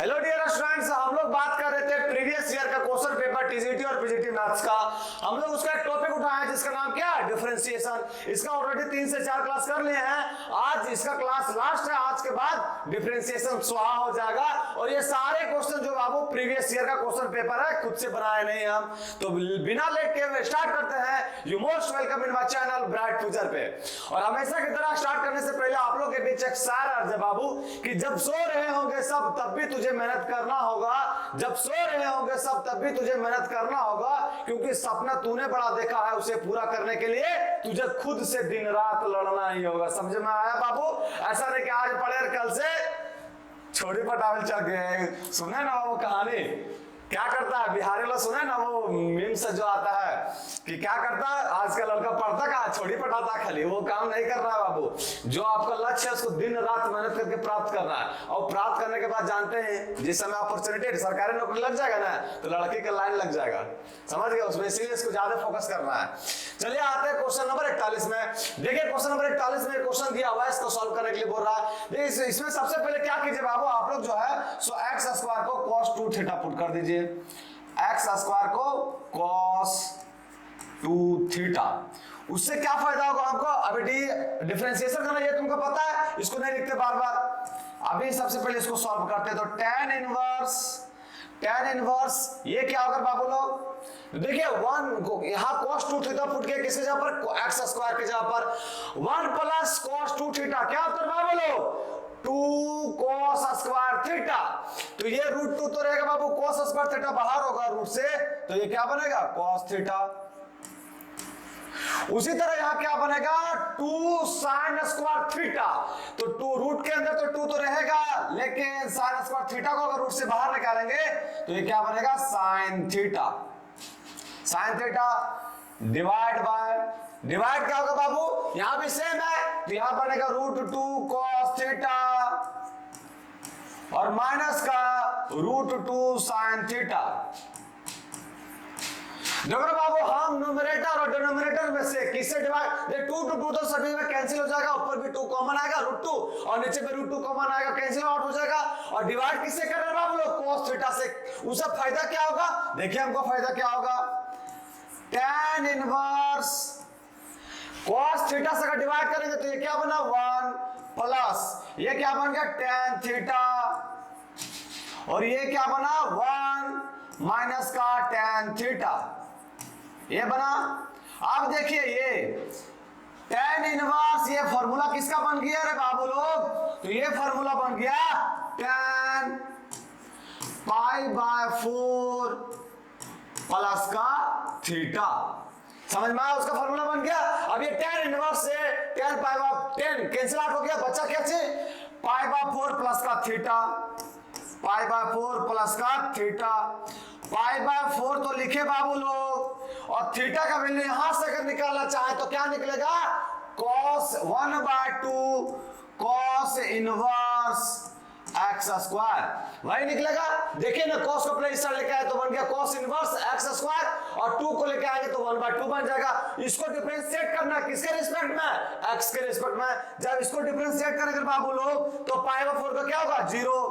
Hello dear students, हम लोग बात कर रहे थे प्रीवियस ईयर का क्वेश्चन पेपर टीजीटी और पीजीटी मैथ्स का। हम लोग उसका एक टॉपिक उठाया जिसका नाम क्या है, डिफरेंशिएशन। इसका ऑलरेडी 3 से 4 क्लास कर लिए हैं। आज इसका क्लास लास्ट है। आज के बाद डिफरेंशिएशन स्वाहा हो जाएगा। और ये सारे क्वेश्चन जो बाबू प्रीवियस ईयर का क्वेश्चन पेपर है, खुद से बनाए नहीं हम। तो बिना लेट के स्टार्ट करते हैं। You most welcome in my channel bright future पे। और हमेशा की तरह स्टार्ट करने से पहले आप लोग के बीच एक सार अर्ज है बाबू कि जब सो रहे होंगे सब तब भी तुझे मेहनत करना होगा। जब सो रहे होंगे सब तब भी तुझे मेहनत करना होगा, क्योंकि सपना तूने बड़ा देखा है, उसे पूरा करने के लिए तुझे खुद से दिन रात लड़ना ही होगा। समझ में आया बाबू? ऐसा नहीं कि आज पढ़े और कल से छोटी पटावल चढ़ गए। सुने ना वो कहानी, क्या करता है बिहारी लोग, सुने ना वो मीम से जो आता है कि क्या करता है आज का लड़का पढ़ता कहाँ, छोड़ी पटाता खाली। वो काम नहीं कर रहा है बाबू। जो आपका लक्ष्य है उसको दिन रात मेहनत करके प्राप्त करना है। और प्राप्त करने के बाद जानते हैं जिस समय अपॉर्चुनिटी सरकारी नौकरी लग जाएगा ना, तो लड़की का लाइन लग जाएगा। समझ गए उसमें, इसीलिए इसको ज्यादा फोकस करना है। चलिए आते हैं क्वेश्चन नंबर 41 में। देखिए क्वेश्चन नंबर 41 में क्वेश्चन दिया हुआ है, इसको सॉल्व करने के लिए बोल रहा है। देखिए इसमें सबसे पहले क्या कीजिए बाबू, आप लोग जो है सो एक्स स्क्वायर को cos 2 थीटा पुट कर दीजिए। एक्स स्क्वायर को cos 2 थीटा, उससे क्या फायदा होगा आपको? अभी डिफरेंशिएशन करना ये तुमको पता है, इसको नहीं लिखते बार बार। अभी सबसे पहले इसको सॉल्व करते हैं। तो tan इनवर्स ये क्या होगा बाबू लोग? देखिए 1 यहां cos 2 थीटा पुट के किसके जगह पर, एक्स स्क्वायर के जगह पर 1 प्लस cos 2 थीटा क्या होता है बाबू लोग? 2 cos स्क्वायर थीटा। तो ये √2 तो रहेगा बाबू, cos स्क्वायर थीटा बाहर होगा रूट से, तो ये क्या बनेगा cos थीटा। उसी तरह यहां क्या बनेगा 2 sin स्क्वायर थीटा। तो 2 रूट के अंदर तो 2 तो रहेगा, लेकिन sin स्क्वायर थीटा को अगर रूट से बाहर निकालेंगे तो ये क्या बनेगा sin theta. sin theta divide क्या होगा बाबू, यहां भी सेम है, तो यहां बनेगा √2 cos थीटा और माइनस का √2 sin थीटा। देखो बाबू, हम न्यूमरेटर और डिनोमिनेटर में से किससे डिवाइड, देख 2 to 2 तो सभी में कैंसिल हो जाएगा, ऊपर भी 2 कॉमन आएगा √2 और नीचे भी √2 कॉमन आएगा, कैंसिल आउट हो जाएगा। और डिवाइड किससे कर रहे हैं बाबू लोग? cos थीटा से। उसका फायदा क्या होगा? देखिए हमको फायदा क्या होगा, tan इनवर्स cos थीटा से अगर डिवाइड करेंगे तो ये क्या बना 1 प्लस ये क्या बन गया tan थीटा, और ये क्या बना 1 माइनस का tan थीटा, ये बना। अब देखिए ये tan इनवर्स ये फॉर्मूला किसका बन गया रे बाबू लोग? तो ये फॉर्मूला बन गया tan π/4 प्लस का थीटा। समझ में आया? उसका फॉर्मूला बन गया। अब ये tan इनवर्स से tan π/10 कैंसिल आउट हो गया, बचा क्या चीज π/4 प्लस का थीटा, π/4 प्लस का थीटा। π/4 तो लिखे बाबू लोग, और थीटा का वैल्यू यहां से अगर निकालना चाहे तो क्या निकलेगा cos 1/2 cos inverse x square, वही निकलेगा। देखिए ना cos को प्लेस लेके आए तो बन गया cos इनवर्स एक्स स्क्वायर, और 2 को लेके आएंगे तो 1/2 बन जाएगा। इसको डिफरेंशिएट करना किसके रिस्पेक्ट में? x के रिस्पेक्ट में। जब इसको डिफरेंशिएट करेंगे बाबू लोग तो π/4 का क्या होगा 0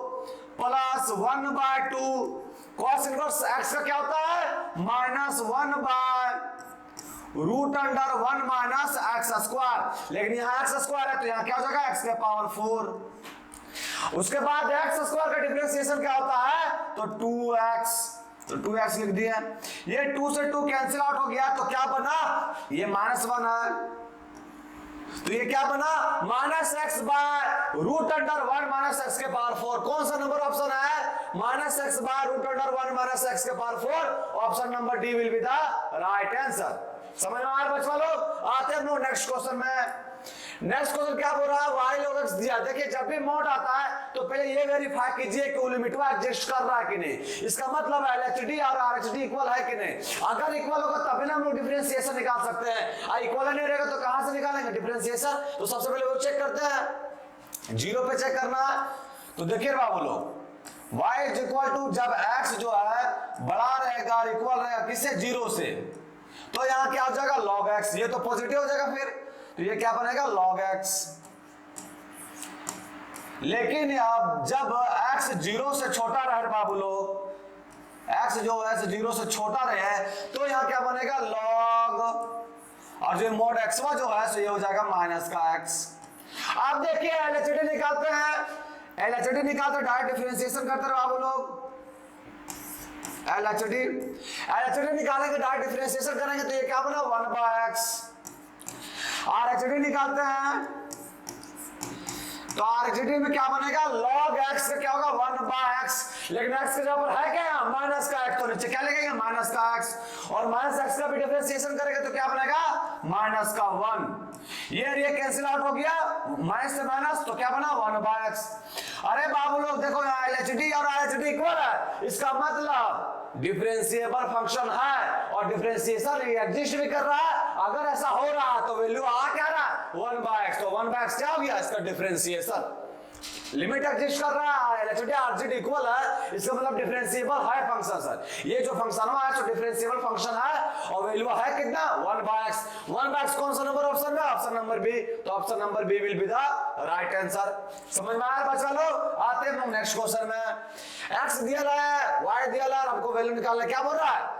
प्लस 1/2 cos इनवर्स x का क्या होता है -1/√1 माइनस एक्स स्क्वायर। लेकिन यहाँ एक्स स्क्वायर है तो यहाँ क्या हो जाएगा x के पावर 4। उसके बाद एक्स स्क्वायर का डिफरेंशिएशन क्या होता है तो 2x, तो 2x लिख दिया। ये 2 से 2 कैंसिल आउट हो गया तो क्या बना, ये -1 है, तो ये क्या बना -x/√1 माइनस एक्स के पावर 4। कौन सा नंबर ऑप्शन है? -x/√1 माइनस एक्स के power 4। Option number D will be the right answer. समझ में आया बच्चों लोग? आते हैं नेक्स्ट क्वेश्चन में। नेक्स्ट क्वेश्चन क्या बोल रहा है, y log x दिया। देखिए जब भी मोड आता है तो पहले ये वेरीफाई कीजिए कि वो लिमिटवा एग्जिस्ट कर रहा है कि नहीं। इसका मतलब LHD और RHD इक्वल है कि नहीं। अगर इक्वल होगा तभी ना हम लोग डिफरेंशिएशन निकाल सकते हैं, और इक्वल नहीं रहेगा तो कहां से निकालेंगे डिफरेंशिएशन? तो सबसे पहले वो चेक करते हैं, 0 पे चेक करना है। तो देखिए बाबू लोग y इज इक्वल टू, जब x जो है बड़ा रहेगा और इक्वल रहेगा किससे 0 से, तो यहाँ क्या हो जाएगा log x, ये तो पॉजिटिव हो जाएगा फिर, तो ये क्या बनेगा log x। लेकिन अब जब x 0 से छोटा रहे बाबू लोग, x जो है 0 से छोटा रहे तो यहाँ क्या बनेगा log, और जो मोड x जो है सो ये हो जाएगा माइनस का x। अब देखिए LHD निकालते हैं, LHD निकालते डायरेक्ट डिफरेंशिएशन करते रहो बाबू लोग। LHD निकालेंगे डायरेक्ट डिफरेंशिएशन करेंगे तो ये क्या बना 1/x। RHD निकालते हैं तो RHD में क्या बनेगा log x का क्या होगा 1/x, लेकिन x के जगह पर है क्या यहाँ माइनस का x, तो नीचे क्या लिखेंगे माइनस का x, और माइनस x का भी डिफरेंशिएशन करेंगे तो क्या बनेगा माइनस का 1। ये कैंसिल आउट हो गया, माइनस से माइनस तो क्या बना 1/x। अरे बाबू लोग देखो यहाँ LHD और RHD इक्वल है, इसका मतलब डिफरेंशिएबल फंक्शन है और डिफरेंशिएशन एग्जिस्ट भी कर रहा है। अगर ऐसा हो रहा है तो वैल्यू आ क्या रहा है 1/x, तो 1/x क्या हो गया इसका डिफरेंशिएशन, लिमिट एग्जिस्ट कर रहा है। LHD RHD इक्वल है, इसका मतलब डिफरेंशिएबल है फंक्शन सर। ये जो फंक्शन है तो डिफरेंशिएबल फंक्शन है और वैल्यू है कितना 1/x। 1/x कौन सा नंबर ऑप्शन में, ऑप्शन नंबर बी, तो option number B will be the right answer. समझ में आया बच्चा लोग? आते हैं हम नेक्स्ट क्वेश्चन में। x दिया है, y दिया है, हमको वैल्यू निकालना क्या बोल रहा है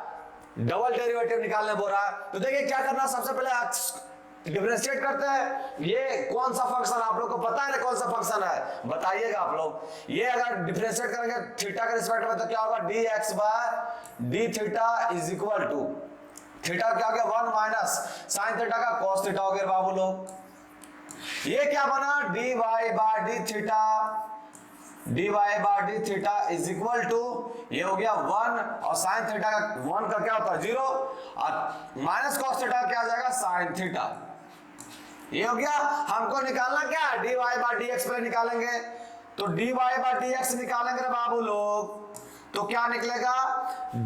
डबल डेरिवेटिव निकालने बोल रहा है। तो देखिए क्या करना, सबसे पहले x डिफरेंशिएट करते हैं। ये कौन सा फंक्शन आप लोग को पता है ना कौन सा फंक्शन है, बताइएगा आप लोग। ये अगर डिफरेंशिएट करेंगे थीटा के रिस्पेक्ट में तो क्या होगा dx by d theta is equal to, theta क्या हो गया 1 माइनस साइन थीटा का cos थीटा हो गया बाबू लोग। ये क्या बना dy by d theta, dy by d theta is equal to, ये हो गया 1 और साइन थीटा का 1 का क्या होता है 0 और माइनस cos थीटा क्या आ जाएगा साइन थीटा। ये हो गया। हमको निकालना क्या dy बाय dx पहले निकालेंगे, तो dy बाय dx निकालेंगे बाबू लोग तो क्या निकलेगा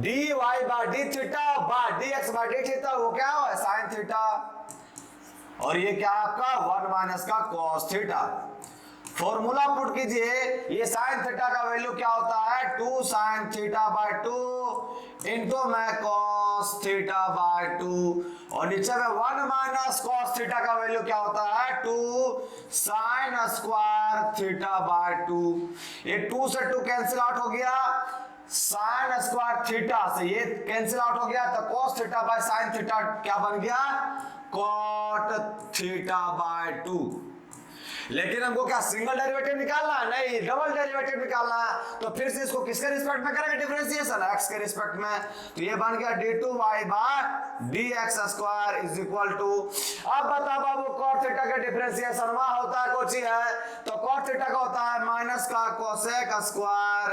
dy by d theta by dx by d theta, वो क्या है साइन थीटा, और ये क्या आपका 1 माइनस का cos थीटा। फॉर्मूला पुट कीजिए, ये साइन थीटा का वैल्यू क्या होता है 2 साइन थीटा बाय 2 इंटू में cos थीटा बाय 2, और नीचे में 1 माइनस cos थीटा का वैल्यू क्या होता है 2 साइन स्क्वायर थीटा बाय 2। ये 2 से 2 कैंसिल आउट हो गया, साइन स्क्वायर थीटा से ये कैंसिल आउट हो गया, तो cos theta by sine theta क्या बन गया cot थीटा बाय 2। लेकिन हमको क्या सिंगल डेरिवेटिव निकालना है, नहीं डबल डेरिवेटिव निकालना है। तो फिर से इसको किसके रिस्पेक्ट में करेंगे डिफरेंशिएशन x के रिस्पेक्ट में, तो ये बन गया d2y by dx square is equal to. अब बता बाबू cot थीटा का डिफरेंशिएशन वहां होता है कोची है, तो cot थीटा का होता है माइनस का कोसेक स्क्वायर,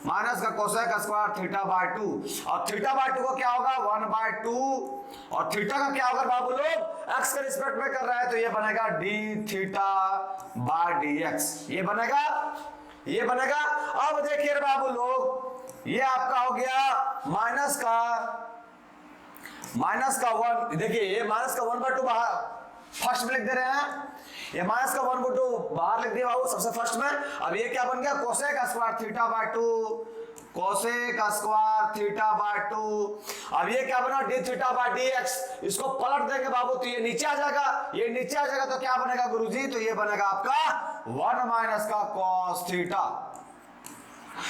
माइनस का कोसेक स्क्वायर थीटा बाय 2, और थीटा बाय 2 को क्या होगा 1/2, और थीटा का क्या होगा बाबू लोग x के रिस्पेक्ट में कर रहा है तो ये बनेगा d थीटा बाय dx, ये बनेगा, ये बनेगा। अब देखिए बाबू लोग ये आपका हो गया माइनस का 1, देखिए ये माइनस का 1/2 बाहर फर्स्ट में लिख दे रहे हैं, ये माइनस का 1/2 बाहर लिख दिया बाबू सबसे फर्स्ट में। अब ये क्या बन गया cosec square theta by 2, cosec square theta by 2। अब ये क्या बना d थीटा बाय dx, इसको पलट देंगे बाबू तो ये नीचे आ जाएगा, ये नीचे आ जाएगा तो क्या बनेगा गुरुजी, तो ये बनेगा आपका 1 माइनस का cos थीटा।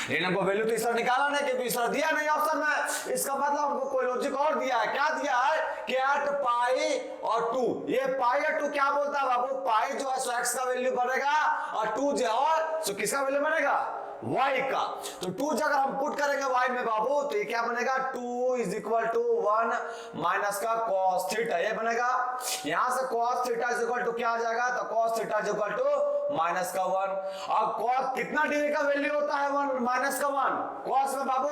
लेकिन हमको वैल्यू तो इस तरह निकाला नहीं क्योंकि इस तरह दिया नहीं ऑप्शन में, इसका मतलब हमको कोई लॉजिक और दिया है। क्या दिया है कि एट पाई और 2, ये पाई और 2 क्या बोलता है बाबू, पाई जो है सो x का वैल्यू बनेगा और 2 जो है सो किसका वैल्यू बनेगा y का, तो 2 अगर हम पुट करेंगे y में बाबू तो ये क्या बनेगा 2 इज इक्वल टू 1 माइनस का cos थीटा, ये बनेगा। यहां से cos theta is equal to क्या आ जाएगा, तो cos theta is equal to minus का 1। अब cos कितना डिग्री का वैल्यू होता है 1 माइनस का 1 cos में बाबू,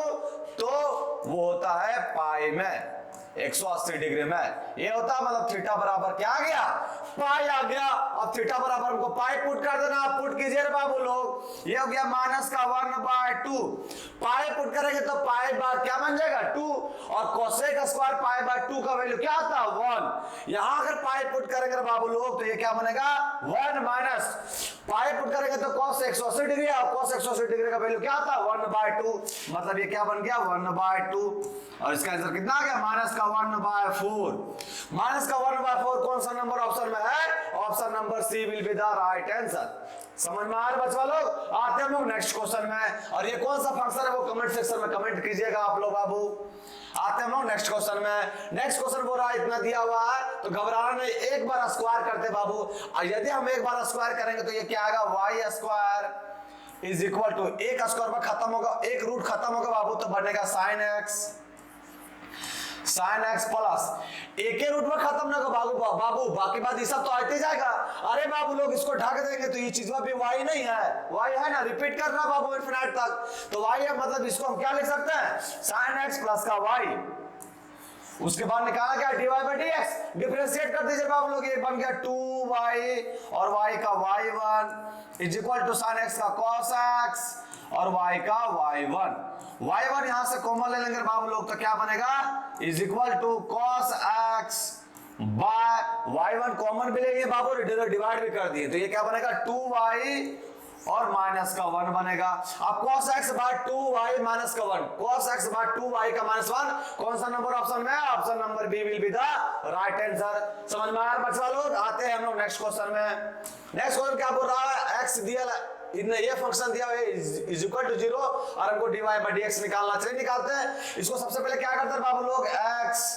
तो वो होता है पाई में 180 डिग्री में, ये होता है मतलब थीटा बराबर क्या आ गया पाई आ गया। अब थीटा बराबर हमको पाई पुट कर देना, पुट कीजिए बाबू लोग, ये हो गया माइनस का 1/2, पाई पुट करेंगे तो पाई बार क्या बन जाएगा 2, और कोसेक स्क्वायर पाई बाय 2 का वैल्यू क्या आता है 1। यहां अगर पाई पुट करेंगे बाबू लोग तो ये क्या बनेगा 1 माइनस पाई पुट करेंगे तो cos 180 डिग्री, और cos 180 डिग्री का वैल्यू क्या आता है 1/2, मतलब ये क्या बन गया 1/2, और इसका आंसर कितना आ गया माइनस का 1/4। माइनस का 1/4 कौन सा नंबर ऑप्शन में है, option number C will be the right answer. समझ में आ रहा बच्चा लोग? आते हम लोग नेक्स्ट क्वेश्चन में, और ये कौन सा फंक्शन है वो कमेंट सेक्शन में कमेंट कीजिएगा आप लोग बाबू। आते हम लोग नेक्स्ट क्वेश्चन में। नेक्स्ट क्वेश्चन बोल रहा है इतना दिया हुआ है तो घबराना नहीं, एक बार स्क्वायर करते बाबू, और यदि हम एक बार स्क्वायर करेंगे तो ये क्या आएगा, Y square is equal to, एक स्क्वायर में खत्म होगा, एक रूट खत्म होगा बाबू तो बनेगा sine x, sine x plus एक ही रूट में खत्म ना होगा बाबू, बाकी बात ये सब तो आते जाएगा। अरे बाबू लोग इसको ढक देंगे तो ये चीज भी वाई नहीं है, वाई है ना, रिपीट करना बाबू इनफिनिट तक, तो वाई है मतलब इसको हम क्या लिख सकते हैं, साइन एक्स प्लस का वाई। उसके बाद निकाला क्या, dy बाई dx, डिफरेंशिएट कर दीजिए बाबू लोग, ये बन गया 2y और y का y1 is equal to sine x का cos x और y का y1, y1 यहां से कॉमन ले लेंगे बाबू लोग तो क्या बनेगा, is equal to cos x by y1 common भी लेंगे बाबू, डिवाइड भी कर दिए तो ये क्या बनेगा 2y और माइनस का 1 बनेगा। अब cos x bye 2y minus का 1, cos x बाय 2y का माइनस 1 कौन सा नंबर ऑप्शन में है, option number B will be the right answer. समझ में आया बच्चा लोग? आते हैं हम लोग नेक्स्ट क्वेश्चन में। नेक्स्ट क्वेश्चन क्या बोल रहा है, x दिया इतने ये फंक्शन दिया हुआ है इज इक्वल टू 0 और हमको dy बाय dx निकालना, चलिए निकालते हैं। इसको सबसे पहले क्या करते हैं बाबू लोग, x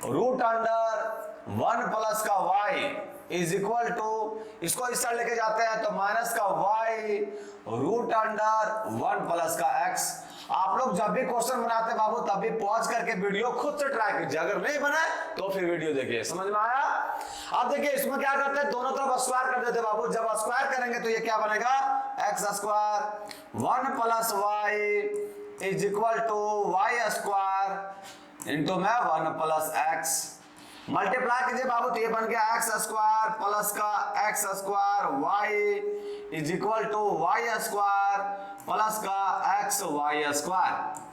रूट अंडर 1 प्लस का y इज इक्वल टू, इसको इस साइड लेके जाते हैं तो माइनस का y रूट अंडर 1 प्लस का x। आप लोग जब भी क्वेश्चन बनाते हैं बाबू तब भी पॉज करके वीडियो खुद से ट्राई कीजिए, अगर नहीं बना तो फिर वीडियो देखिए। समझ में आया? अब देखिए इसमें क्या करते हैं, दोनों तरफ स्क्वायर कर देते बाबू, जब स्क्वायर करेंगे तो ये क्या बनेगा, X square 1 plus Y is equal to Y square into में 1 प्लस एक्स, मल्टीप्लाई कीजिए बाबू तो ये बन गया एक्स स्क्वायर प्लस का X square Y is equal to Y square plus का X Y square.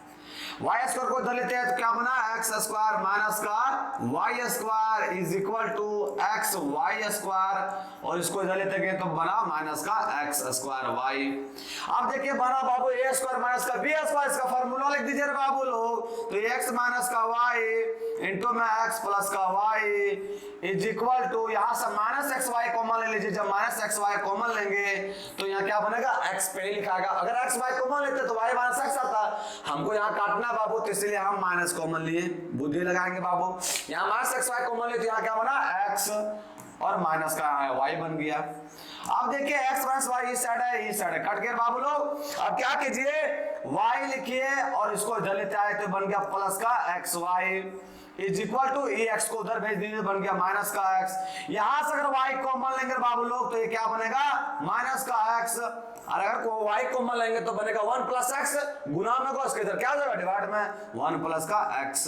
Y square को इधर लेते हैं तो क्या बना, एक्स स्क्वायर माइनस का Y square is equal to X Y square, और इसको इधर लेते हैं तो बना माइनस का एक्स स्क्वायर वाई। अब देखिए बना बाबू ए स्क्वायर माइनस का बी स्क्वायर, इसका फार्मूला लिख दीजिए बाबू लोग, तो एक्स माइनस का वाई इंटू में एक्स प्लस का वाई इज इक्वल टू, यहां से माइनस एक्स वाई कॉमन ले लीजिए, जब माइनस एक्स वाई कॉमन लेंगे तो यहाँ क्या बनेगा, एक्स पहले लिखाएगा, अगर एक्स वाई कॉमन लेते तो वाई माइनस एक्स आता, हमको यहाँ काटना बाबू तो इसलिए हम माइनस कॉमन लिए, बुद्धि लगाएंगे बाबू, यहाँ माइनस एक्स वाई कॉमन लिए तो यहाँ क्या बना एक्स और माइनस का वाई बन गया। अब देखिए x माइनस वाई इस साइड है, इस साइड है, कट गया बाबू लोग। अब क्या कीजिए, y लिखिए और इसको इधर लेते आए तो बन गया प्लस का X Y is equal to A X को उधर भेज दीजिए, बन गया माइनस का एक्स। यहां से अगर y कॉमन लेंगे बाबू लोग तो ये क्या बनेगा, माइनस का एक्स, और अगर y कॉमन लेंगे तो बनेगा 1 प्लस एक्स, गुना में को इसके इधर क्या हो जाएगा, डिवाइड में 1 प्लस का एक्स।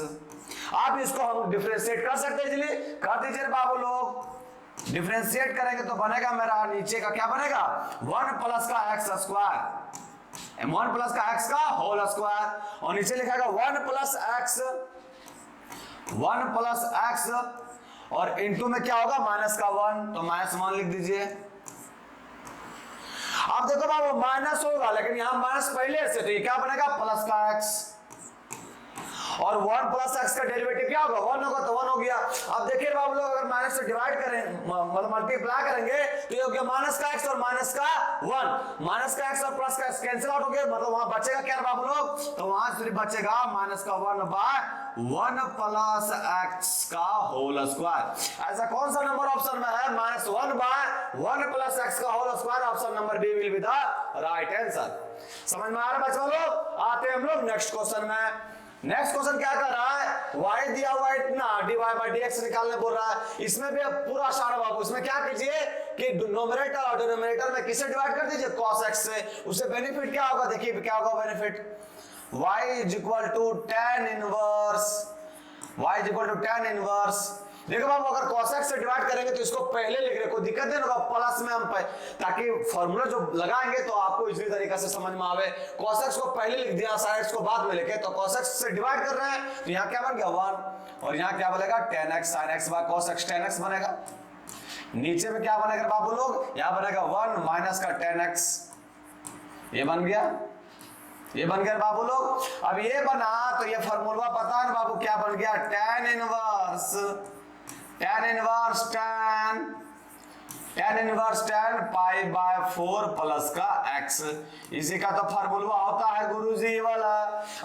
आप इसको हम डिफरेंशिएट कर सकते हैं, इसलिए कर दीजिए बाबू लोग, डिफरेंशिएट करेंगे तो बनेगा मेरा नीचे का क्या बनेगा, 1 प्लस का एक्स स्क्वायर, 1 प्लस का एक्स का होल स्क्वायर, और नीचे लिखेगा 1 प्लस एक्स, 1 प्लस एक्स और इंटू में क्या होगा माइनस का 1, तो माइनस 1 लिख दीजिए। अब देखो बाबू माइनस होगा लेकिन यहां माइनस पहले से, तो ये क्या बनेगा प्लस का एक्स, और 1 प्लस एक्स का डेरिवेटिव क्या होगा, 1 होगा तो 1 हो गया। अब देखिए बाबू लोग अगर माइनस से डिवाइड करें मतलब मल्टीप्लाई करेंगे तो ये हो गया माइनस का एक्स और माइनस का 1, माइनस का एक्स और प्लस का एक्स कैंसिल आउट हो गया, मतलब वहां बचेगा क्या बाबू लोग, तो वहां सिर्फ बचेगा माइनस का 1 बाय 1 प्लस एक्स का होल स्क्वायर। ऐसा कौन सा नंबर ऑप्शन में है, माइनस 1 बाय 1 प्लस एक्स का whole square, option number B will be the right answer. समझ में आ रहा है बच्चों लोग? आते हैं हम लोग नेक्स्ट क्वेश्चन में। नेक्स्ट क्वेश्चन क्या कर रहा है, y दिया हुआ है इतना, dy बाई dx निकालने बोल रहा है। इसमें भी पूरा आसान बाबू, इसमें क्या कीजिए कि नोमिनेटर और डिनोमिनेटर में किसे डिवाइड कर दीजिए, cos x से। उससे बेनिफिट क्या होगा, देखिए क्या होगा benefit, y is equal to tan inverse, y is equal to tan inverse. देखो बाबू अगर cos x से डिवाइड करेंगे तो इसको पहले लिख रहे, कोई दिक्कत नहीं होगा, प्लस में हम ताकि फॉर्मूला जो लगाएंगे तो आपको इसी तरीके से समझ में आवे। cos x को पहले लिख दिया, sin x को बाद में लिखे, तो cos x से डिवाइड कर रहे हैं तो यहाँ क्या बन गया 1, और यहाँ क्या बनेगा tan x sin x by cos x tan x बनेगा। नीचे में क्या बनेगा बाबू लोग, यहाँ बनेगा 1 माइनस का tan x, ये बन गया, ये बन गया बाबू लोग। अब ये बना तो ये फॉर्मूला पता है बाबू क्या बन गया, tan inverse tan tan inverse tan pi by 4 plus का x, इसी का तो फार्मूला होता है गुरुजी ये वाला।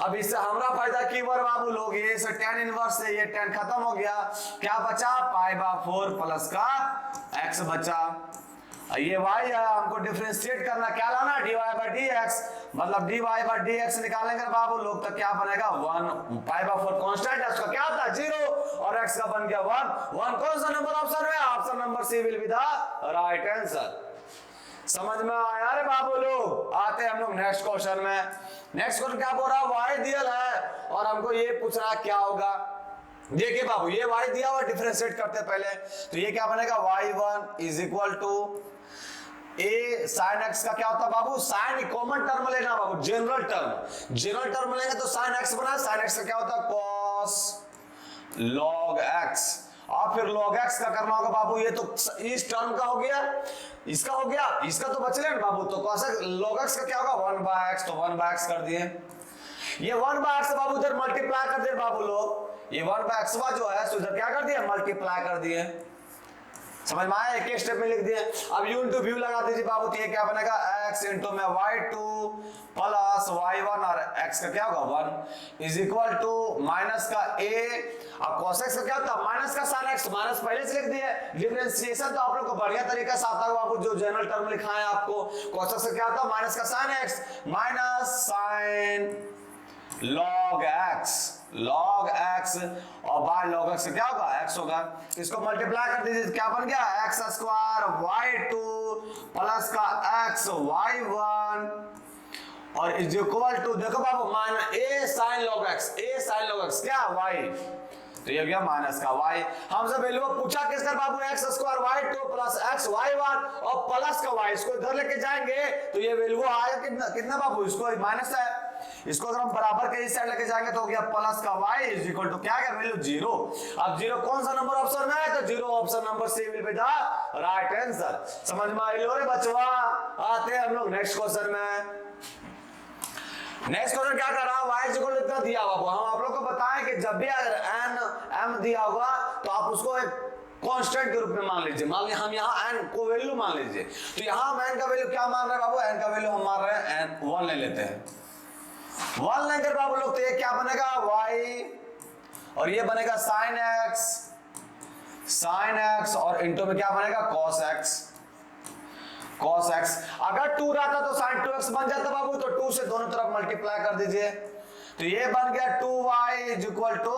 अब इससे हमारा फायदा की बार बाबू लोग, ये से tan इनवर्स से ये tan खत्म हो गया, क्या बचा पाई बाय 4 प्लस का x बचा। ये y है, हमको डिफरेंशिएट करना, क्या लाना dy बाय dx, मतलब dy बाय dx निकालेंगे बाबू लोग तो क्या बनेगा 1, पाई बाय 4 कांस्टेंट है उसका क्या होता है 0 और x का बन गया 1। 1 कौन सा नंबर ऑप्शन में, option number C will be the right answer. समझ में आया रे बाबू लोग। आते हैं हम लोग नेक्स्ट क्वेश्चन में। नेक्स्ट क्वेश्चन क्या बोल रहा है, y दिया है और हमको ये पूछ रहा है क्या होगा। देखिए बाबू ये y दिया हुआ, डिफरेंशिएट करते हैं पहले, तो ये क्या बनेगा y1 is equal to A sine X का क्या होता है बाबू, साइन कॉमन टर्म लेना बाबू, जनरल टर्म लेंगे तो साइन एक्स बना, साइन एक्स का क्या होता है कॉस लॉग एक्स, और फिर लॉग एक्स का करना होगा बाबू, ये तो इस टर्म का हो गया, इसका हो गया, इसका तो बच रहे बाबू, तो कौन सा लॉग एक्स का क्या होगा 1 बाय एक्स, तो 1 बाय एक्स कर दिए, ये 1 बाय एक्स बाबू इधर मल्टीप्लाई कर दिए बाबू लोग, ये 1 बाय एक्स जो है तो इधर क्या कर दिया मल्टीप्लाई कर दिए। समझ में आया, एक एक स्टेप में लिख दिए। अब u इंटू व्यू लगा दीजिए बाबू, तो ये क्या बनेगा x इंटू में y2 प्लस y1 और x का क्या होगा 1 इज इक्वल टू माइनस का a, अब cos x का क्या होता है माइनस का sin x, माइनस पहले से लिख दिए। डिफरेंशिएशन तो आप लोग को बढ़िया तरीका से आता है बाबू, जो जनरल टर्म लिखा है आपको, cos x का क्या होता है माइनस का sin x, minus sin log x और बाय log x क्या होगा x होगा, इसको मल्टीप्लाई कर दीजिए क्या बन गया x स्क्वायर y2 प्लस का x y1 और इज इक्वल टू देखो बाबू मान a sin log x क्या y, तो ये गया माइनस का y। हमसे वैल्यू पूछा किसका बाबू x square y2 plus x y1 और प्लस का y, इसको इधर लेके जाएंगे तो ये वैल्यू आएगा कितना बाबू, इसको माइनस है, इसको अगर हम बराबर के इस साइड लेके जाएंगे तो हो गया प्लस का y इज इक्वल टू क्या गया वैल्यू 0। अब 0 कौन सा नंबर ऑप्शन में है, तो 0 option number C will be the right answer. समझ में आई लो रे बचवा। आते हैं हम लोग नेक्स्ट क्वेश्चन में। नेक्स्ट क्वेश्चन क्या कर रहा है, y इज इक्वल टू इतना दिया हुआ, हम आप लोग को बताएं कि जब भी अगर n m दिया होगा तो आप उसको एक कांस्टेंट के रूप में मान लीजिए, मान लीजिए हम यहाँ n को वैल्यू मान लीजिए, तो यहाँ हम n का वैल्यू क्या मान रहे हैं बाबू, n का वैल्यू हम मान रहे हैं n 1 ले लेते हैं, 1 लेकर बाबू लोग, तो ये क्या बनेगा y और ये बनेगा sin x और इनटू में क्या बनेगा cos x। अगर 2 रहता तो sin 2x बन जाता बाबू, तो 2 से दोनों तरफ मल्टीप्लाई कर दीजिए, तो ये बन गया 2y is equal to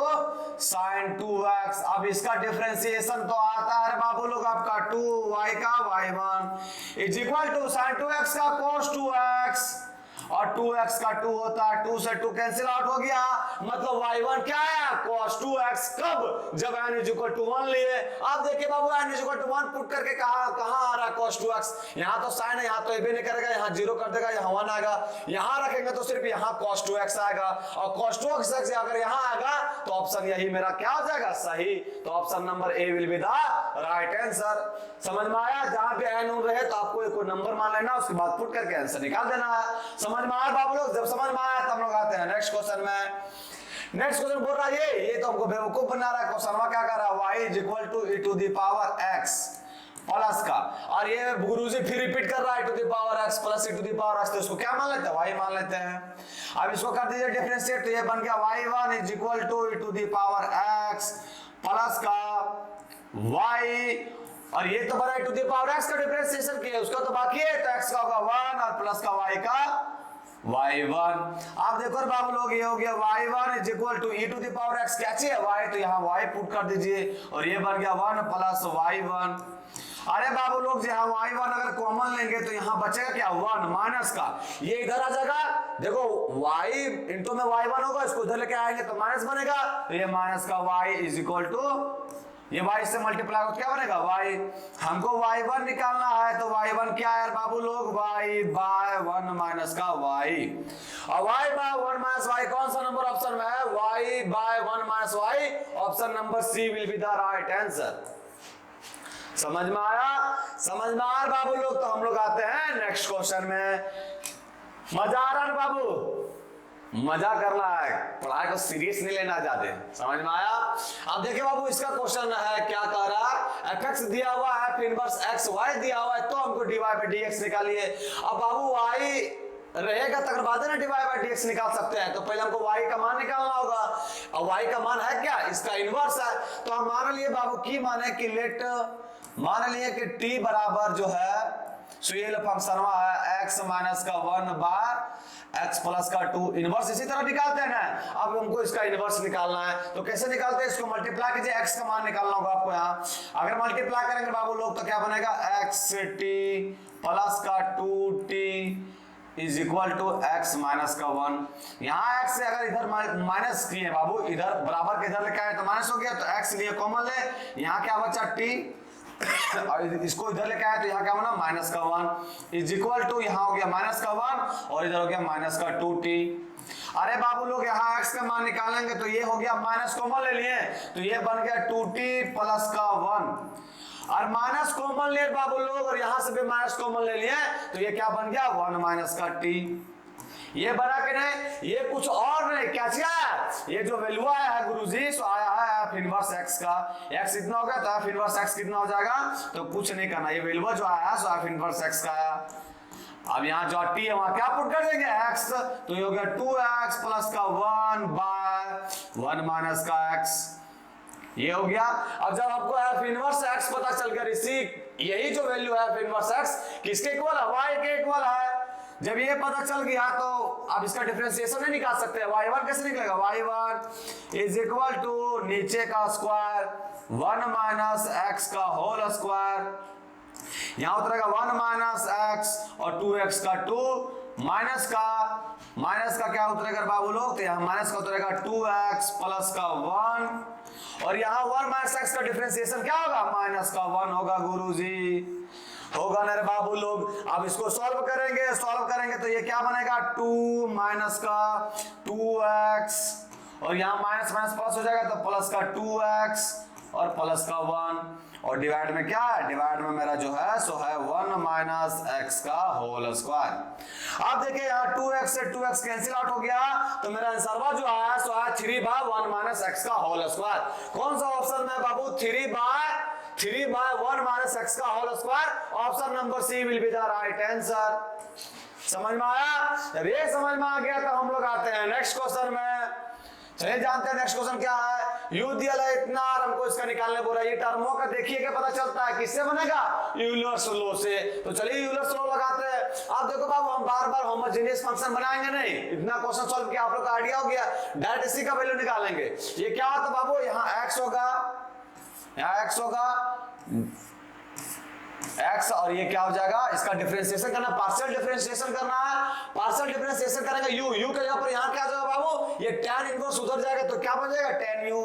sin 2x। अब इसका डिफरेंशिएशन तो आता है बाबू लोग आपका 2y का y1 is equal to sin 2x का cos 2x और 2x का 2 होता है, 2 से 2 कैंसिल आउट हो गया, मतलब y1 क्या है cos 2x, कब जब n इज इक्वल टू 1 लिए। अब देखिए बाबू n is equal to 1 put करके कहां आ रहा है cos 2x, यहां तो sin है, यहां तो एबे नहीं करेगा, यहां 0 कर देगा, यहां 1 आएगा, यहां रखेंगे तो सिर्फ यहां cos 2x आएगा, और cos 2x अगर यहां आएगा तो ऑप्शन यही मेरा क्या हो जाएगा सही, तो option number A will be the right answer. समझ में आया, जहां पे n रहे तो आपको एक नंबर मान लेना, उसके बाद पुट करके आंसर निकाल देना है। समझ में आया बाबू लोग, जब समझ में आया तब हम लोग आते हैं नेक्स्ट क्वेश्चन में। नेक्स्ट क्वेश्चन बोल रहा है ये तो हमको बेवकूफ बना रहा है, क्वेश्चन में क्या कर रहा है y is equal to e to the power x plus का, और ये गुरुजी फिर रिपीट कर रहा है e to the power x plus e to the power x, तो इसको क्या मान लेते हैं y मान लेते हैं। अब इसको कर दीजिए डिफरेंशिएट, तो ये बन गया y1 is equal to e to the power x plus का y, और ये तो बना e to the power x का डिफरेंशिएशन किया, उसका तो बाकी है, तो x का होगा 1 और प्लस का y का y1। आप देखो बाबू लोग ये हो गया y1 is equal to e to the power x, क्या चाहिए y, तो यहाँ y पुट कर दीजिए और ये बन गया 1 प्लस y1। अरे बाबू लोग यहाँ y1 अगर कॉमन लेंगे तो यहाँ बचेगा क्या 1 माइनस का, ये इधर आ जाएगा, देखो y इंटू में y1 होगा, इसको इधर लेके आएंगे तो माइनस बनेगा, तो ये माइनस का y इज इक्वल टू ये y से मल्टीप्लाई हो क्या बनेगा y, हमको y1 निकालना है, तो y1 क्या है बाबू लोग y बाय 1 माइनस का y, और y बाय 1 माइनस y कौन सा नंबर ऑप्शन में है, y by 1 minus y, option number C will be the right answer. समझ में आया बाबू लोग, तो हम लोग आते हैं नेक्स्ट क्वेश्चन में। मजा आ रहा है बाबू, मजा करना है, पढ़ाई को सीरियस नहीं लेना चाहते, समझ में आया। अब देखिए बाबू इसका क्वेश्चन है, क्या कह रहा है, fx दिया हुआ है, फिर इनवर्स x y दिया हुआ है, तो हमको dy by dx निकालिए। अब बाबू y रहेगा तक बाद ना dy by dx निकाल सकते हैं, तो पहले हमको y का मान निकालना होगा। अब y का मान है क्या, इसका इनवर्स है, तो हम मान लिए बाबू की मान है कि लेट मान लिए कि t बराबर जो है सुयल फंक्शन है x माइनस का 1 बार x प्लस का 2, इनवर्स इसी तरह निकालते हैं ना। अब हमको इसका इनवर्स निकालना है, तो कैसे निकालते हैं, इसको मल्टीप्लाई कीजिए, x का मान निकालना होगा आपको। यहाँ अगर मल्टीप्लाई करेंगे बाबू लोग तो क्या बनेगा, xt प्लस का 2t is equal to x minus का 1। यहाँ x से अगर इधर माइनस किए बाबू, इधर बराबर के इधर लेके आए तो माइनस हो गया, तो x लिए कॉमन ले, यहाँ क्या बचा t और इसको इधर लेके आए तो यहाँ क्या बना माइनस का 1 इज इक्वल टू, यहाँ हो गया माइनस का 1 और इधर हो गया माइनस का 2t। अरे बाबू लोग यहाँ x का मान निकालेंगे तो ये हो गया माइनस कॉमन ले लिए, तो ये बन गया 2t प्लस का 1 और माइनस कॉमन ले बाबू लोग, और यहाँ से भी माइनस कॉमन ले लिए तो ये क्या बन गया 1 माइनस का t। ये बना के नहीं, ये कुछ और नहीं, क्या है, ये जो वैल्यू आया है गुरुजी, सो आया है f इनवर्स x का, x इतना हो गया तो f इनवर्स x कितना हो जाएगा, तो कुछ नहीं करना, ये वैल्यू जो आया है सो f इनवर्स x का आया। अब यहाँ जो t है वहां क्या पुट कर देंगे x, तो ये हो गया 2x प्लस का 1 बाय 1 माइनस का x, ये हो गया। अब जब आपको f इनवर्स x पता चल गया, इसी यही जो वैल्यू है f इनवर्स x किसके इक्वल है, y के इक्वल है। जब ये पता चल गया तो अब इसका डिफरेंशिएशन नहीं निकाल सकते, y1 कैसे निकलेगा, y1 इज इक्वल टू नीचे का स्क्वायर 1 माइनस x का होल स्क्वायर, यहाँ उतरेगा 1 माइनस x और 2x का 2 माइनस का क्या उतरेगा बाबू लोग, तो यहाँ माइनस का उतरेगा 2x प्लस का 1 और यहाँ 1 माइनस x का डिफरेंशिएशन क्या होगा, माइनस का 1 होगा गुरुजी, होगा ना रे बाबू लोग। अब इसको सॉल्व करेंगे तो ये क्या बनेगा 2 माइनस का 2x और यहाँ माइनस माइनस प्लस हो जाएगा तो प्लस का 2x और प्लस का 1 और डिवाइड में क्या है, डिवाइड में मेरा जो है सो है 1 माइनस x का होल स्क्वायर। अब देखिए यहाँ 2x से 2x कैंसिल आउट हो गया, तो मेरा आंसर जो आया सो है 3 बाय 1 माइनस x का होल स्क्वायर। कौन सा ऑप्शन में बाबू, 3 बाय 1 माइनस x का whole square, option number C will be the right answer. समझ में आया, जब ये समझ में आ गया तो हम लोग आते हैं नेक्स्ट क्वेश्चन में। चलिए जानते हैं नेक्स्ट क्वेश्चन क्या है। यू दिया है इतना और हमको इसका निकालने बोला, ये टर्मों का देखिए क्या पता चलता है, किससे बनेगा, यूलर्स लॉ से। तो चलिए यूलर्स लॉ लगाते हैं। आप देखो बाबू हम बार बार होमोजेनियस फंक्शन बनाएंगे नहीं, इतना क्वेश्चन सॉल्व किया आप लोग का आइडिया हो गया, डायरेक्ट इसी का वैल्यू निकालेंगे। ये क्या होता बाबू, यहाँ x होगा, यहाँ x होगा x और ये क्या हो जाएगा, इसका डिफरेंशिएशन करना, पार्शियल डिफरेंशिएशन करना है। पार्शियल डिफरेंशिएशन करेंगे u के जगह पर यहाँ क्या जाएगा बाबू, ये tan इनवर्स उधर जाएगा तो क्या बन जाएगा tan u,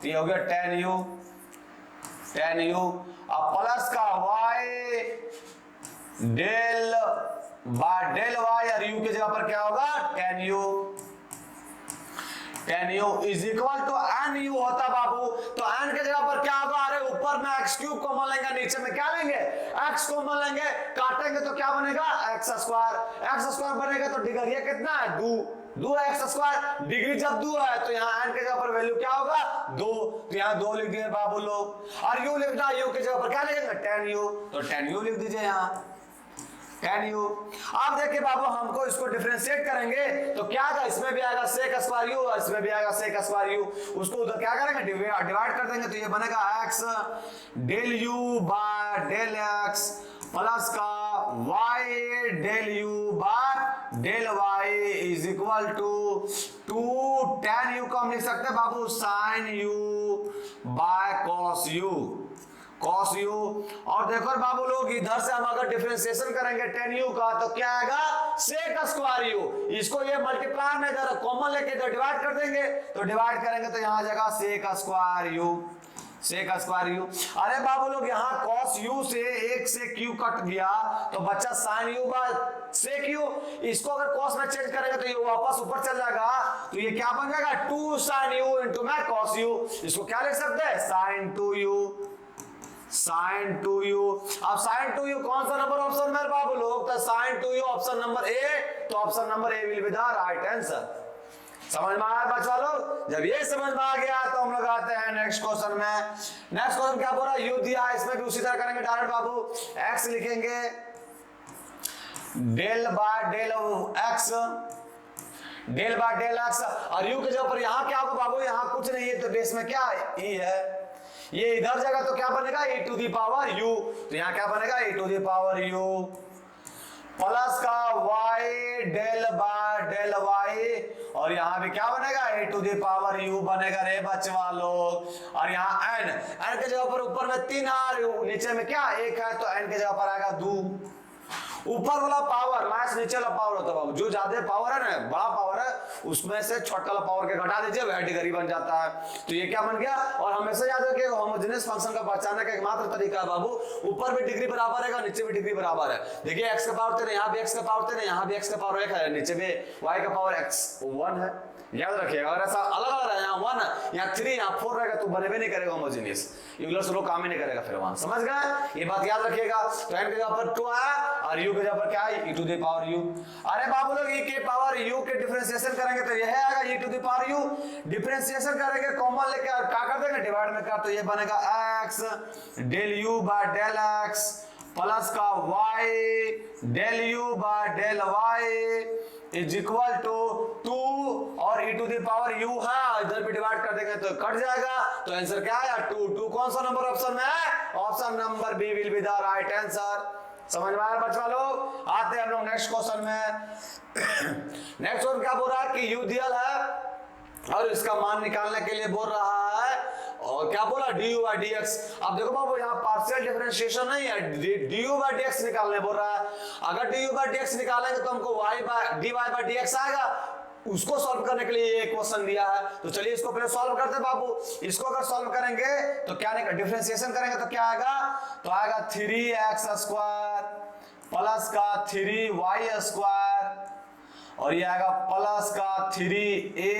तो ये हो गया tan u अब प्लस का y डेल y और u के जगह पर क्या होगा tan u is equal to n u होता बाबू, तो n के जगह पर क्या होगा, अरे ऊपर में x क्यूब कॉमन लेंगे, नीचे में क्या लेंगे x कॉमन लेंगे, काटेंगे तो क्या बनेगा x स्क्वायर बनेगा, तो डिग्री ये कितना है 2 x स्क्वायर, डिग्री जब 2 है तो यहाँ n के जगह पर वैल्यू क्या होगा 2, तो यहाँ 2 लिख दिए बाबू लोग। और u लिखना, u के जगह पर क्या लिखेंगे tan u, तो tan u लिख दीजिए यहाँ tan u। आप देखिए बाबू हमको इसको डिफरेंशिएट करेंगे तो क्या आएगा, इसमें भी आएगा sec स्क्वायर u और इसमें भी आएगा sec स्क्वायर u, उसको उधर क्या करेंगे डिवाइड कर देंगे, तो ये बनेगा x del u by del x plus का y del u by del y is equal to 2 tan u को हम लिख सकते हैं बाबू sin u by cos u। और देखो बाबू लोग इधर से हम अगर डिफरेंशिएशन करेंगे tan u का तो क्या आएगा sec स्क्वायर u, इसको ये मल्टीप्लाई में इधर कॉमन लेके इधर डिवाइड कर देंगे, तो डिवाइड करेंगे तो यहाँ आ जाएगा sec स्क्वायर u। अरे बाबू लोग यहाँ cos u से 1 से q कट गया तो बच्चा sin u by sec u, इसको अगर cos में चेंज करेंगे तो ये वापस ऊपर चल जाएगा, तो ये क्या बन जाएगा 2 sin u इंटू में cos u, इसको क्या लिख सकते हैं sin 2u। अब sin 2u कौन सा नंबर ऑप्शन में बाबू लोग, तो sin 2u option number A, तो option number A will be the right answer. समझ में आया बच्चा लोग? जब ये समझ में आ गया तो हम लोग आते हैं नेक्स्ट क्वेश्चन में। नेक्स्ट क्वेश्चन क्या बोल रहा है, यू दिया है, इसमें भी उसी तरह करेंगे डायरेक्ट बाबू। एक्स लिखेंगे del by del X, del by del X, और यू के जगह पर यहां क्या होगा बाबू, यहां कुछ नहीं है तो बेस में क्या ई है, ये इधर जगह तो क्या बनेगा e to the power u, तो यहां क्या बनेगा e to the power u plus का y del by del y, और यहां भी क्या बनेगा e to the power u बनेगा रे बच्चा लोग। और यहां n के जगह पर ऊपर में 3 r, नीचे में क्या 1 है, तो n के जगह पर आएगा 2। ऊपर वाला पावर माइनस नीचे वाला पावर होता है बाबू, जो ज्यादा पावर है ना, बड़ा पावर है, उसमें से छोटा वाला पावर के घटा दीजिए, वह डिग्री बन जाता है। तो ये क्या बन गया, और हमेशा याद रखिए होमोजेनियस फंक्शन का पहचानने का एकमात्र तरीका है बाबू, ऊपर भी डिग्री बराबर है, नीचे भी डिग्री बराबर है। देखिए x का पावर 3, यहाँ भी x का पावर 3, यहाँ भी x का पावर 1 है, नीचे भी y का पावर x 1 है। याद रखिएगा, अगर ऐसा अलग अलग है, यहाँ 1 यहाँ 3 यहाँ 4 रहेगा तो बने भी नहीं करेगा होमोजेनियस, यूलर स्लो काम ही नहीं करेगा फिर वहां, समझ गए? ये बात याद रखिएगा। तो n के जगह पर 2 आया और u के जगह पर क्या है e to the power u। अरे बाबू लोग e के पावर u के डिफरेंशिएशन करेंगे तो यह आएगा e to the power u, differentiation करेंगे कॉमन लेके क्या कर देंगे डिवाइड में कर, तो ये बनेगा x del u by del x plus का y del u by del y is equal to 2, और e to the power u है, इधर भी डिवाइड कर देंगे तो कट जाएगा, तो आंसर क्या आया 2। 2 कौन सा नंबर ऑप्शन में है, option number B will be the right answer. समझ में आया बच्चा लोग? आते हैं हम लोग नेक्स्ट क्वेश्चन में। नेक्स्ट क्वेश्चन क्या बोल रहा है कि u दिया है और इसका मान निकालने के लिए बोल रहा है, और क्या बोला du by dx। अब देखो बाबू यहाँ पार्शियल डिफरेंशिएशन नहीं है, du by dx निकालने बोल रहा है। अगर du by dx निकालेंगे तो हमको dy by dx आएगा, उसको सॉल्व करने के लिए ये क्वेश्चन दिया है। तो चलिए इसको पहले सॉल्व करते हैं बाबू। इसको अगर सॉल्व करेंगे तो क्या नहीं, डिफरेंशिएशन करेंगे तो क्या आएगा, तो आएगा 3x स्क्वायर प्लस का 3y स्क्वायर, और ये आएगा प्लस का 3a,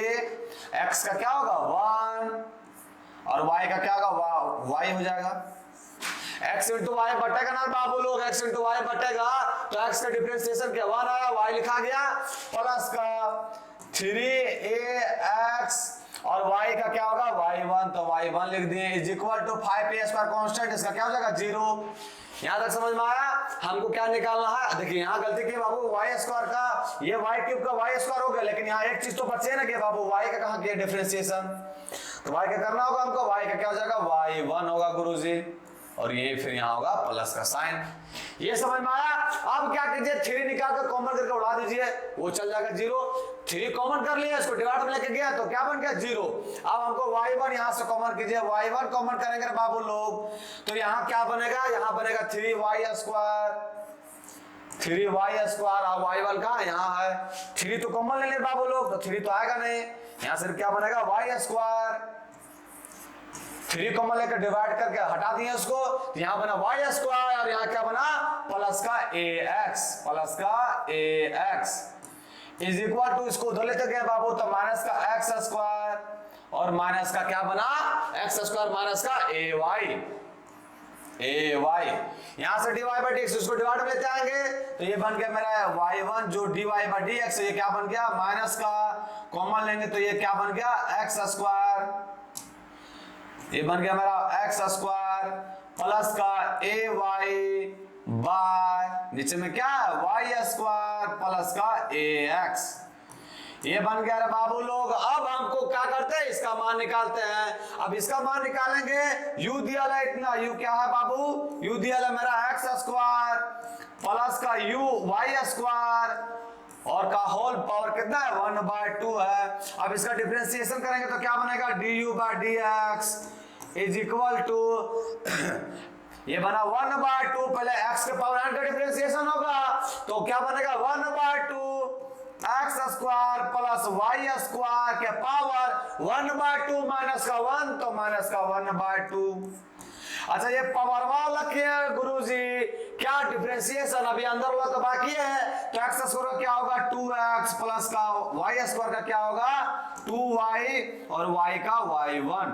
x का क्या होगा 1 और y का क्या होगा y हो जाएगा। x इंटू वाई बटेगा ना बाबू लोग, x इंटू वाई बटेगा तो x का डिफरेंशिएशन क्या 1 आया, y लिखा गया प्लस का 3ax, और y का क्या होगा y1, तो y1 लिख दिए is equal to 5a square constant, इसका क्या हो जाएगा 0। यहां तक समझ में आया? हमको क्या निकालना है, देखिए यहां गलती की बाबू, y स्क्वायर का ये y क्यूब का y स्क्वायर हो गया, लेकिन यहां एक चीज तो बचे ना कि बाबू y का कहां किया डिफरेंशिएशन, तो y का करना होगा हमको, y का क्या हो जाएगा y1 होगा गुरुजी, और ये फिर यहाँ होगा प्लस का साइन। ये समझ में आया? अब क्या कीजिए 3 निकाल कर कॉमन करके उड़ा दीजिए, वो चल जाएगा 0। 3 कॉमन कर लिया, इसको डिवाइड में लेके गया तो क्या बन गया 0। अब हमको y1 यहाँ से कॉमन कीजिए, y1 कॉमन करेंगे बाबू लोग तो यहाँ क्या बनेगा, यहाँ बनेगा 3y स्क्वायर, 3y स्क्वायर, और y1 का यहाँ है 3 तो कॉमन ले ले बाबू लोग, तो 3 तो आएगा नहीं, यहाँ सिर्फ क्या बनेगा y स्क्वायर, 3 कॉमन लेकर डिवाइड करके हटा दिए उसको, तो यहाँ बना y स्क्वायर, और यहाँ क्या बना प्लस का ax, प्लस का ax इज इक्वल टू, इसको उधर लेते गए बाबू तो माइनस का x स्क्वायर, और माइनस का क्या बना x स्क्वायर माइनस का ay, यहाँ से dy by dx, उसको डिवाइड में लेते आएंगे तो ये बन गया मेरा y1 जो dy by dx, ये क्या बन गया माइनस का कॉमन लेंगे तो ये क्या बन गया x स्क्वायर, ये बन गया मेरा x स्क्वायर प्लस का ay बाय नीचे में क्या है y स्क्वायर प्लस का ax, ये बन गया रे बाबू लोग। अब हमको क्या करते हैं, इसका मान निकालते हैं। अब इसका मान निकालेंगे, u दिया है इतना, u क्या है बाबू, u दिया है मेरा x स्क्वायर प्लस का y स्क्वायर, और का होल पावर कितना है 1/2 है। अब इसका डिफरेंशिएशन करेंगे तो क्या बनेगा du by dx is equal to ये बना 1/2, पहले x के पावर n का डिफरेंशिएशन होगा तो क्या बनेगा 1/2 x square plus y square के पावर 1/2 माइनस का 1, तो माइनस का 1/2। अच्छा ये पावर वाला क्या है गुरुजी, क्या डिफरेंशिएशन अभी अंदर वाला तो बाकी है, तो x स्क्वायर क्या होगा 2x प्लस का y स्क्वायर का क्या होगा 2y, और y का y1,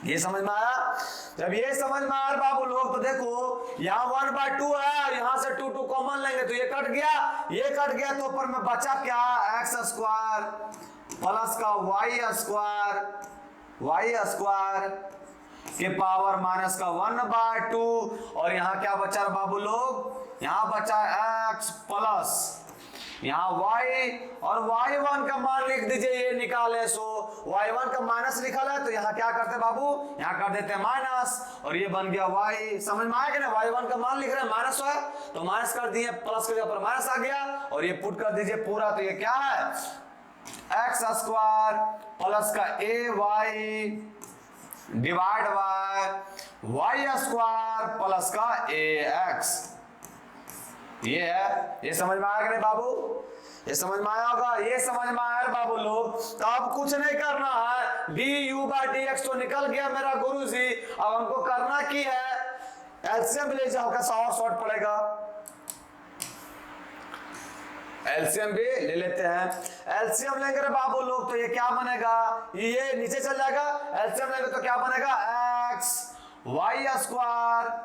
ये समझ में आया? जब ये समझ में आया बाबू लोग, तो देखो यहाँ 1/2 है, यहाँ से 2 कॉमन लेंगे तो ये कट गया, ये कट गया, तो ऊपर में बचा क्या, एक्स स्क्वायर प्लस का वाई स्क्वायर के पावर माइनस का 1/2, और यहाँ क्या बचा बाबू लोग, यहाँ बचा एक्स प्लस यहाँ y, और y1 का मान लिख दीजिए, ये निकाले, सो y1 का माइनस लिखा है, तो यहाँ क्या करते बाबू, यहाँ कर देते हैं माइनस, और ये बन गया y, समझ में आया कि ना, y1 का मान लिख रहे हैं माइनस है, तो माइनस कर दिए, प्लस के जगह पर माइनस आ गया, और ये पुट कर दीजिए पूरा, तो ये क्या है, एक्स स्क्वायर प्लस का ay divide by Y square plus का ax, ये है। ये समझ में आया कि नहीं बाबू, ये समझ में आया होगा, ये समझ में आया बाबू लोग। तो अब कुछ नहीं करना है, du/dx तो निकल गया मेरा गुरुजी, अब हमको करना की है, एलसीएम ले जाओ, कैसा और शॉर्ट पड़ेगा, एलसीएम भी ले लेते हैं। एलसीएम लेंगे रे बाबू लोग, तो ये क्या बनेगा, ये नीचे चल जाएगा, एलसीएम लेंगे तो क्या बनेगा, एक्स वाई स्क्वायर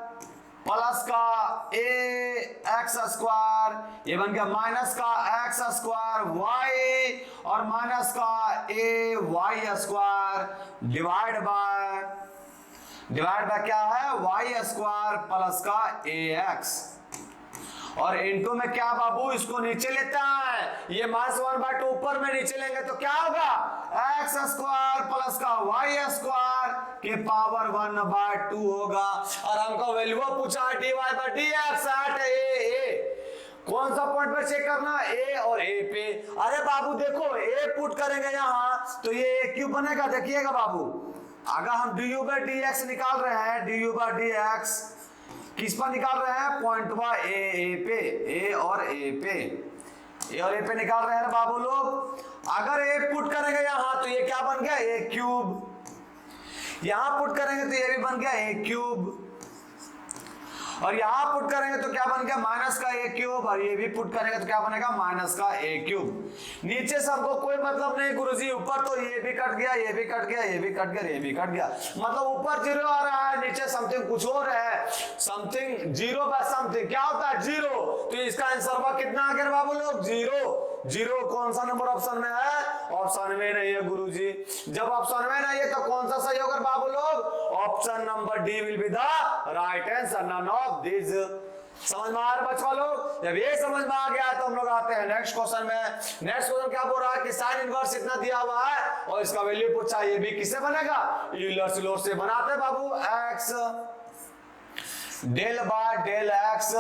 प्लस का ए एक्स स्क्वायर, ये बन गया माइनस का एक्स स्क्वायर वाई और माइनस का ए वाई स्क्वायर डिवाइड बाय क्या है, वाई स्क्वायर प्लस का ए एक्स, और इनटू में क्या बाबू, इसको नीचे लेता है, ये -1/2 ऊपर में नीचे लेंगे तो क्या होगा, एक्स स्क्वायर प्लस का वाई स्क्वायर के पावर 1/2 होगा, और हमको वैल्यू पूछा है dy/dx एट ए, कौन सा पॉइंट पर चेक करना, ए और ए पे, अरे बाबू देखो ए पुट करेंगे यहाँ तो ये ए क्यूब बनेगा, देखिएगा बाबू, अगर हम du/dx निकाल रहे हैं, du/dx किस पर निकाल रहे हैं, पॉइंट ए पे, ए और ए पे निकाल रहे हैं बाबू लोग। अगर ए पुट करेंगे यहाँ तो ये क्या बन गया, ए क्यूब, यहां पुट करेंगे तो ये भी बन गया ए क्यूब, और यहां पुट करेंगे तो क्या बन गया, माइनस का ए क्यूब, और ये भी पुट करेंगे तो क्या बनेगा, माइनस का ए क्यूब। नीचे से हमको कोई मतलब नहीं गुरुजी, ऊपर तो ये भी कट गया, ये भी कट गया, ये भी कट गया, ये भी कट गया, मतलब ऊपर 0 आ रहा है, नीचे समथिंग कुछ और है, समथिंग 0/समथिंग, क्या होता है 0, तो इसका आंसर हुआ कितना आ गया बाबू लोग, 0 कौन सा नंबर ऑप्शन में है, ऑप्शन में नहीं है गुरुजी। जब ऑप्शन में नहीं है तो कौन सा सही होगा बाबू लोग, option number D will be the right answer, none of this. समझ में आ रहा बच्चों लोग, जब ये समझ में आ गया तो हम लोग आते हैं नेक्स्ट क्वेश्चन में। नेक्स्ट क्वेश्चन क्या बोल रहा है कि साइन इनवर्स इतना दिया हुआ है और इसका वैल्यू पूछा, ये भी किससे बनेगा, यूलर्स लॉ से बनाते बाबू, x del by del x,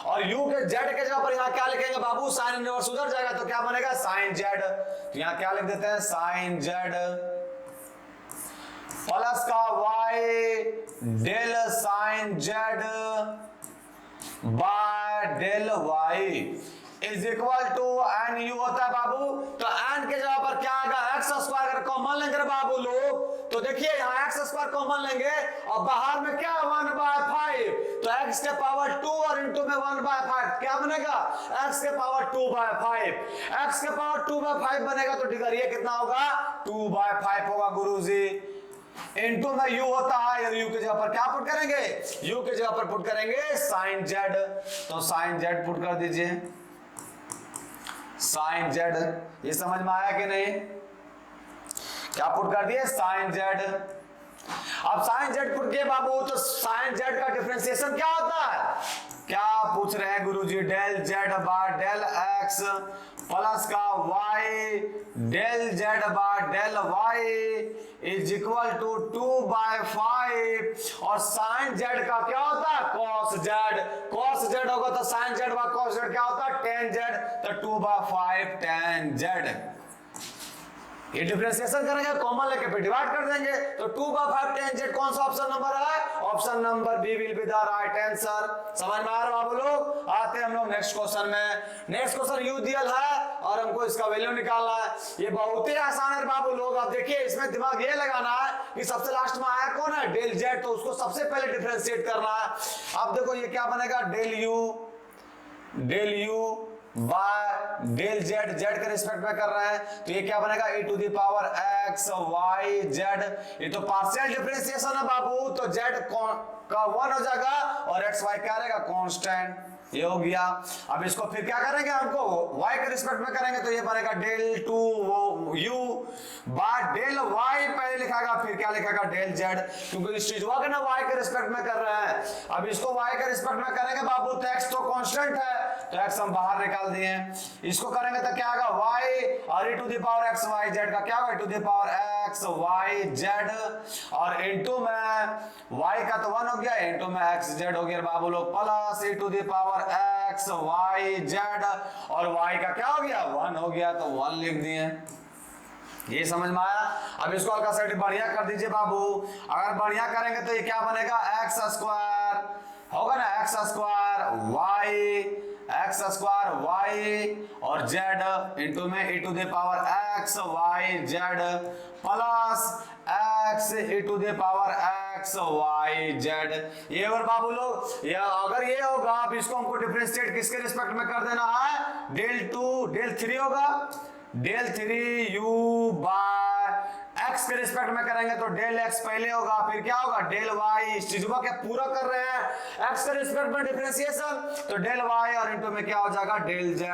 और u के z के जगह पर यहाँ क्या लिखेंगे बाबू, साइन इनवर्स उधर जाएगा तो क्या बनेगा, साइन z, तो यहाँ क्या लिख देते हैं, साइन z प्लस का y del sine z by del y is equal to N U होता है बाबू, तो एन के जगह पर क्या आएगा, एक्स स्क्वायर अगर कॉमन लेंगे बाबू लोग, तो देखिए यहाँ एक्स स्क्वायर कॉमन लेंगे और बाहर में क्या 1/5, तो एक्स के पावर 2 और इनटू में 1/5 क्या बनेगा, एक्स के पावर 2/5, एक्स के पावर 2/5 बनेगा, तो ठीक है ये कितना होगा, 2/5 होगा गुरुजी, इनटू में u होता है, u के जगह पर क्या पुट करेंगे, u के जगह पर पुट करेंगे साइन z, तो साइन z पुट कर दीजिए, साइन z, ये समझ में आया कि नहीं, क्या पुट कर दिए, साइन z। अब साइन z पुट किए बाबू, तो साइन z का डिफरेंशिएशन क्या होता है, क्या पूछ रहे हैं गुरुजी, del z by del x plus का y del z by del y is equal to 2/5, और साइन z का क्या होता है, cos z, cos z होगा तो sine z by cos z क्या होता है, tan z, तो 2/5 tan z, ये डिफरेंशिएशन करेंगे, कॉमन लेके पे डिवाइड कर देंगे, तो 2/5 tan z कौन सा ऑप्शन नंबर है, option number B will be the right answer. समझ में आ रहा है बाबू लोग, आते हैं हम लोग नेक्स्ट क्वेश्चन में। नेक्स्ट क्वेश्चन u दिया है और हमको इसका वैल्यू निकालना है, ये बहुत ही आसान है बाबू लोग। आप देखिए इसमें दिमाग ये लगाना है कि सबसे लास्ट में आया कौन है, डेल z, तो उसको सबसे पहले डिफरेंशिएट करना है। अब देखो ये क्या बनेगा, del u by del Z, Z के रिस्पेक्ट में कर रहे हैं, तो ये क्या बनेगा e to the power x y z। ये तो पार्शियल डिफरेंशिएशन है बाबू, तो z का 1 हो जाएगा और x y क्या रहेगा, कांस्टेंट। ये हो गया। अब इसको फिर क्या करेंगे, हमको y के रिस्पेक्ट में करेंगे, तो ये बनेगा del two u by del y पहले लिखाएगा, फिर क्या लिखेगा, डेल z, क्योंकि इस चीज के ना y के रिस्पेक्ट में कर रहे हैं। अब इसको y के रिस्पेक्ट में करेंगे बाबू, तो x तो कांस्टेंट है, तो x हम बाहर निकाल दिए। इसको करेंगे तो क्या होगा, y और e to the power x y z का क्या होगा, e to the power x y z, और इनटू में y का तो 1 हो गया, इनटू में x z हो गया बाबू लोग, plus e to the power x y z, और y का क्या हो गया, 1 हो गया, तो 1 लिख दिए। ये समझ में आया। अब इसको हल्का सा बढ़िया कर दीजिए बाबू। अगर बढ़िया करेंगे तो ये क्या बनेगा, एक्स स्क्वायर होगा ना, एक्स स्क्वायर वाई और जेड इंटू में e to the power x y z plus x e to the power x y z. ये और बाबू लोग, या अगर ये होगा, अब इसको हमको डिफरेंशिएट किसके रिस्पेक्ट में कर देना है, डेल 3 होगा, डेल 3 u बाय x के रिस्पेक्ट में करेंगे तो डेल x पहले होगा, फिर क्या होगा, डेल y। इस चीज को क्या पूरा कर रहे हैं, x के रिस्पेक्ट में डिफरेंशिएशन, तो डेल y और इनटू में क्या हो जाएगा, del z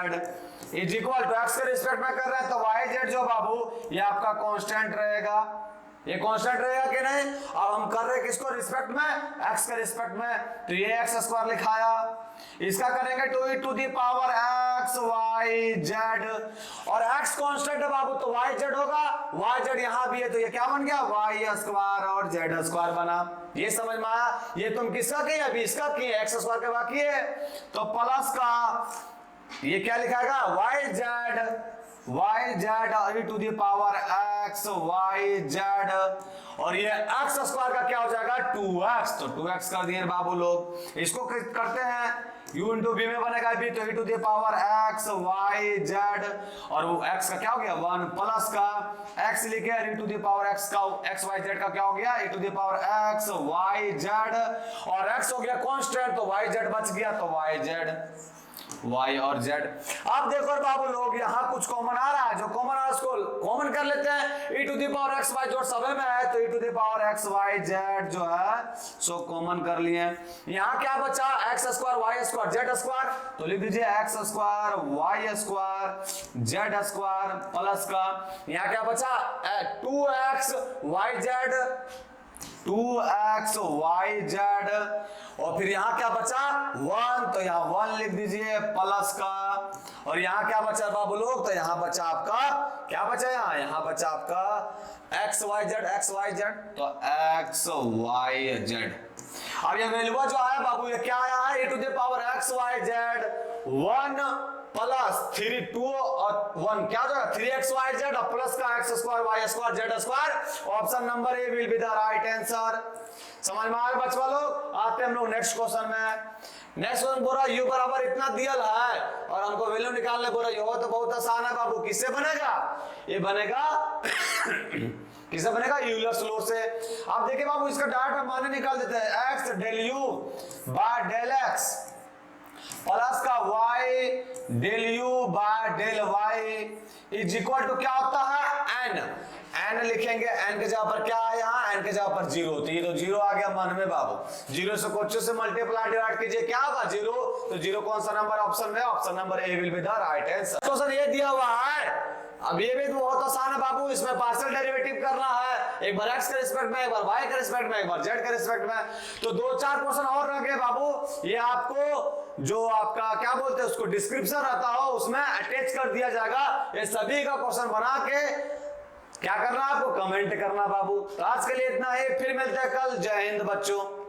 is equal to x के रिस्पेक्ट में कर रहे हैं, तो y z जो बाबू ये आपका कांस्टेंट रहेगा। ये कांस्टेंट रहेगा कि नहीं। अब हम कर रहे हैं किसको रिस्पेक्ट में, x के रिस्पेक्ट में, तो ये x स्क्वायर लिखाया। इसका करेंगे two e to the power x y z, और x कांस्टेंट है बाबू, तो y z होगा, y z यहां भी है, तो ये क्या बन गया, y स्क्वायर और z स्क्वायर बना। ये समझ में आया। ये तुम किसका किए, अभी इसका किए, x स्क्वायर के बाकी है, तो प्लस का ये क्या लिखाएगा, y z और e to the power x y z, और ये x स्क्वायर का क्या हो जाएगा, 2x, तो 2x कर दिए बाबू लोग। इसको करते हैं u इंटू बी में बनेगा b, तो e to the power x y z, और वो x का क्या हो गया 1 प्लस का x लिखे e to the power x का x y z का क्या हो गया e to the power x y z, और x हो गया कांस्टेंट, तो y z बच गया, तो y z y और z। अब देखो बाबू लोग, यहाँ कुछ कॉमन आ रहा है, जो कॉमन आ रहा है उसको कॉमन कर लेते हैं। e to the power x y जो सभी में है, तो e to the power x y z जो है सो कॉमन कर लिए। यहाँ क्या बचा, x square y square z square, तो लिख दीजिए x square y square z square plus का यहाँ क्या बचा 2x y z, और फिर यहाँ क्या बचा 1, तो यहाँ 1 लिख दीजिए प्लस का, और यहाँ क्या बचा बाबू लोग, तो यहाँ बचा आपका क्या बचा, यहाँ बचा आपका x y z, तो x y z। अब ये वैल्यू जो आया बाबू, ये क्या आया है, e to the power x y z 1 plus 3 2 और 1 क्या हो जाएगा 3x y z, और प्लस का x square y square z square. Option number A will be the right answer. समझ में आया बच्चों लोग। आते हम लोग नेक्स्ट क्वेश्चन में। नेक्स्ट क्वेश्चन बोला u बराबर इतना दिया है और हमको वैल्यू निकालने बोला, ये तो बहुत आसान है बाबू। किससे बनेगा, ये बनेगा किससे बनेगा, यूलर्स लॉ से। आप देखिए बाबू, इसका डायरेक्ट माने निकाल देते हैं, x del u by del x plus का y del u by del y is equal to क्या होता है, n लिखेंगे। n के जगह पर क्या है, यहाँ n के जगह पर 0 होती है, तो 0 आ गया मन में बाबू। 0 से कुछ से मल्टीप्लाई डिवाइड कीजिए, क्या होगा 0, तो 0 कौन सा नंबर ऑप्शन में, option number A will be the right answer. Question ये दिया हुआ है, अब ये भी बहुत आसान है बाबू। इसमें पार्शियल डेरिवेटिव करना है, एक बार x के रिस्पेक्ट में, एक बार y के रिस्पेक्ट में, एक बार z के रिस्पेक्ट में। तो 2-4 क्वेश्चन और रखे बाबू, ये आपको जो आपका क्या बोलते हैं उसको डिस्क्रिप्शन रहता हो उसमें अटैच कर दिया जाएगा। ये सभी का क्वेश्चन बना के क्या करना है आपको, कमेंट करना बाबू। तो आज के लिए इतना ही, फिर मिलते हैं कल। जय हिंद बच्चों।